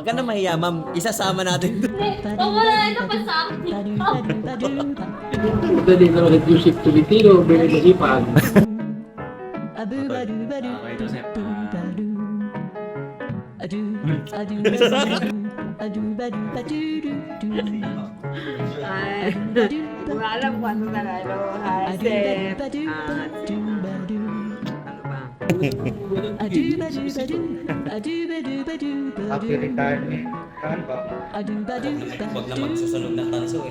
Wag ka na mahiya, ma'am. Isasama natin. Wala ito pa sa akin. Madali naman yung ship to Bitiro, very masipag. Okay, Joseph. Ay, wala alam kung ano na lalo. Hi, Seth. Happy retirement. Kan ba? Wag na magsusunog ng tanso eh.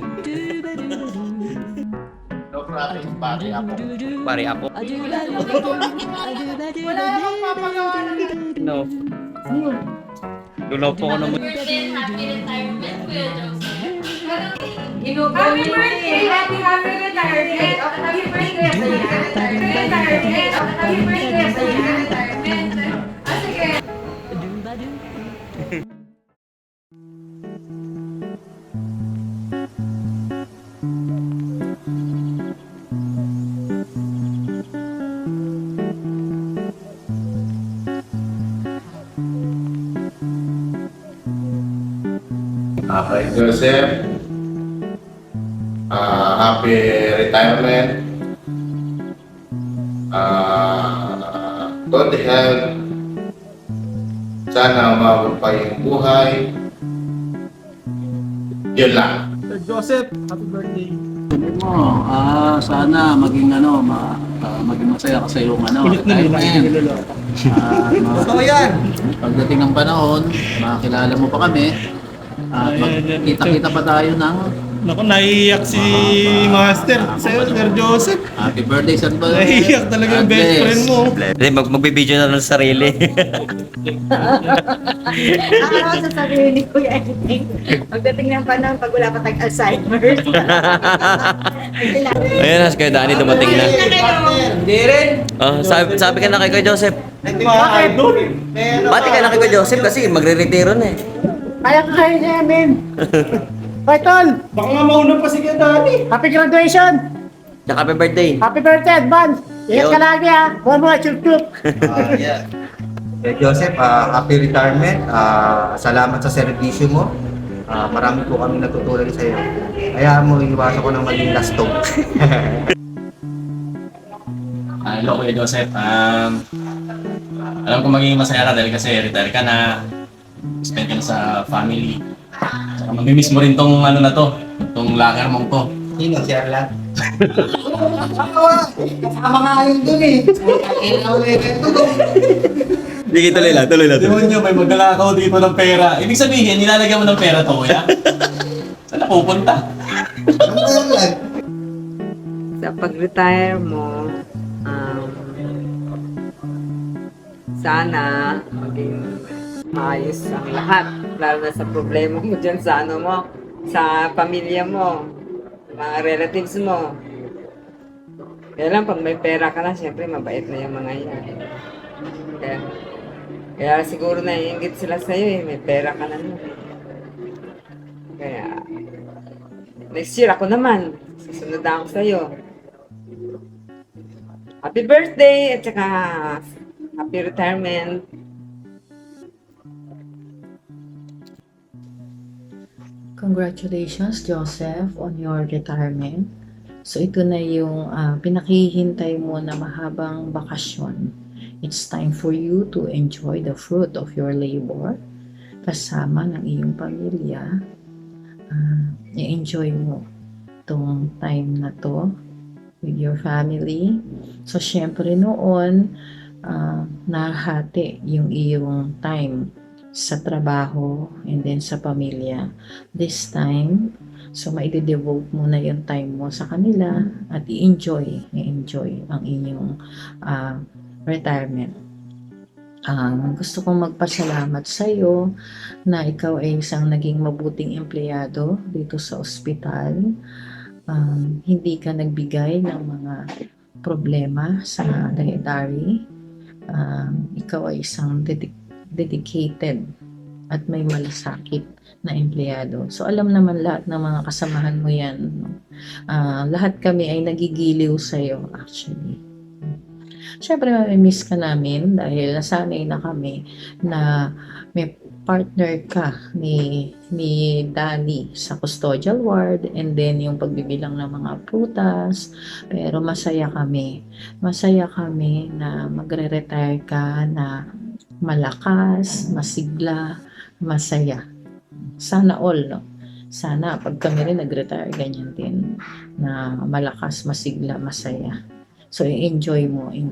No problem, pare ako. Pare ako. Wala akong papagawa ng No. Lulaw po ako ng... Happy retirement, Kuya Joseph. Happy birthday! Happy retirement! Happy birthday! Happy retirement! Happy birthday! Retirement! Ah, sige. Okay, Joseph. Happy retirement. Good health. Sana umabot pa yung buhay. Yun lang. Sir Joseph, happy birthday. Mo, sana maging maging masaya ka sa iyong retirement. Totoo yan! Pagdating ng panahon, makakilala mo pa kami. At magkita-kita pa tayo ng Naku, naiiyak si Master sa'yo, Sir Joseph. happy birthday, San Bal. Naiiyak talaga yung best friend mo. Hindi, magbibideo na lang sa sarili. Sa sarili ko yung editing. Pagdating ng panahon, pag wala pa tayong Alzheimer's. Ayun na, si Kuya Danny dumating na. Hindi rin. Oh, sabi ka na kay Kuya Joseph. Mga idol. Bati ka na kay Kuya Joseph kasi magre-retiro na eh. Kaya ka kayo niya, men. Hoy, tol! Baka nga mauna pa si Kuya Danny. Happy graduation! Tsaka happy birthday. Happy birthday, advance! Ingat ka Yun. lagi, ha? Buwan mo, chup-chup! Yeah. Joseph, happy retirement. Salamat sa serbisyo mo. Marami po kami natutunan sa iyo. Kaya mo iwasan ko ng maging lastog. Hello Kuya Joseph. Alam ko magiging masaya ka dahil kasi retire ka na. Spend ka na sa family. Saka mamimiss mo rin tong ano na to, tong locker mong to. Sino si Arlan? Kasama nga yun dun eh. Sige, tuloy lang. Demonyo, may maglakaw dito ng pera. Ibig sabihin, nilalagyan mo ng pera to, kuya? Saan na pupunta? Sa pag-retire mo, sana maging maayos ang lahat. Lalo na sa problema mo dyan sa ano mo, sa pamilya mo, mga relatives mo. Kaya lang, pag may pera ka na, siyempre mabait na yung mga yan. Kaya siguro naiingit sila sa'yo eh, may pera ka na nun. Kaya, next year ako naman, susunod ako sa'yo. Happy birthday at saka happy retirement. Congratulations, Joseph, on your retirement. So, ito na yung pinakihintay mo na mahabang bakasyon. It's time for you to enjoy the fruit of your labor kasama ng iyong pamilya. I-enjoy mo itong time na to with your family. So, syempre noon, nahati yung iyong time sa trabaho and then sa pamilya. This time, so maide-devote mo na yung time mo sa kanila at i-enjoy ang inyong retirement. Gusto kong magpasalamat sa iyo na ikaw ay isang naging mabuting empleyado dito sa ospital. Hindi ka nagbigay ng mga problema sa dietary. Ikaw ay isang dedicated at may malasakit na empleyado. So alam naman lahat ng mga kasamahan mo yan. Lahat kami ay nagigiliw sa iyo actually. Siyempre, miss ka namin dahil nasanay na kami na may partner ka ni Danny sa custodial ward, and then yung pagbibilang ng mga prutas. Pero masaya kami na magre-retire ka na malakas, masigla, masaya. Sana all, no? Sana pag kami rin nag-retire, ganyan din, na malakas, masigla, masaya. So enjoy mo yung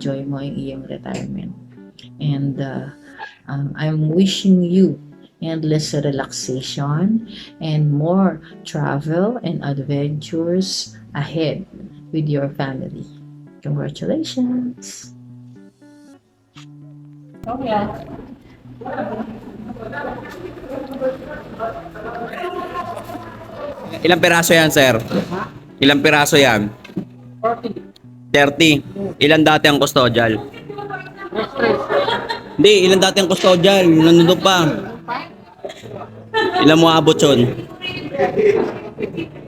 iyong retirement. And I'm wishing you endless relaxation and more travel and adventures ahead with your family. Congratulations! Ilang piraso yan, sir? Ilang piraso yan? 30. Ilan dati ang custodial? Hindi, ilan dati ang custodial? Nandun pa. Ilan mo abot yun?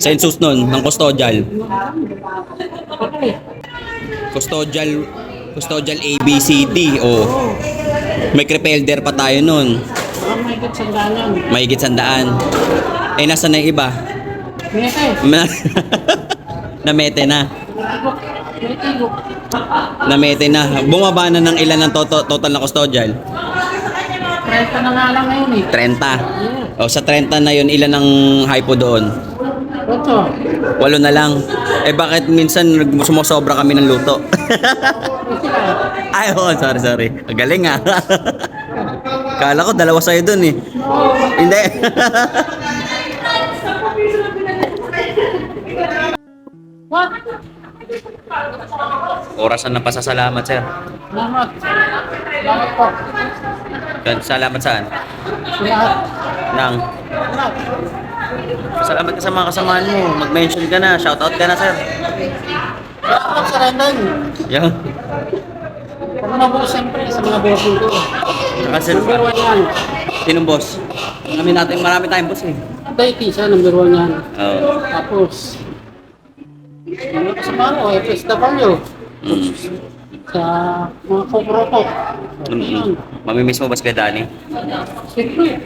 Census nun, ng custodial. Custodial ABCD. Oh. May crepelder pa tayo nun. Mahigit 100. Eh, nasa na yung iba? Namete na. Namete na. Bumaba na ng ilan ng total na custodial? 30 na nga lang ngayon eh. 30. O sa 30 na yun, ilan ang hypo doon? 8 na lang. Eh bakit minsan sumusobra kami ng luto? Ay, oh, sorry. Ang galing ah. Kala ko dalawa sa'yo doon eh. Hindi. Orasan ng pasasalamat, sir. Salamat. Salamat po. Salamat saan? Lahat. Nang. Salamat ka sa mga kasamahan mo. Mag-mention ka na. Shoutout ka na, sir. Salamat sa Rendan. Yan. Kung na po siyempre sa mga bossing ko. Saka sir. Number 1 yan. Sinong boss? Marami tayong boss eh. Daity siya, number 1 yan. Oo. Tapos, mga kasama ko, FSW. Sa mga kopro-pop. Mamimiss mo ba si Dani? Siyempre,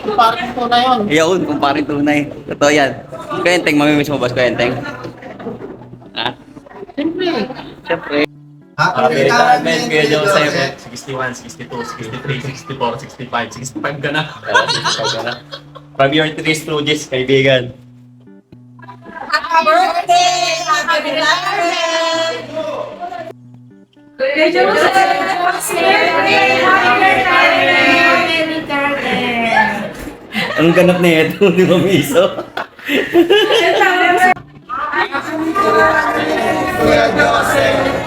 kumparin ko na yun. Iyaon, kumparing tunay. Totoo yan. Kuya mamimiss mo ba si Kuya Ha? Siyempre. Happy retirement, Kuya Joseph. Joseph. 61, 62, 63, 64, 65 ka na. 65 ka na. From your three stooges, kaibigan. Happy birthday! Happy retirement! Kuya Joseph! Happy birthday! Happy retirement! Anong ganap na ito? Di ba miso? Kuya Joseph.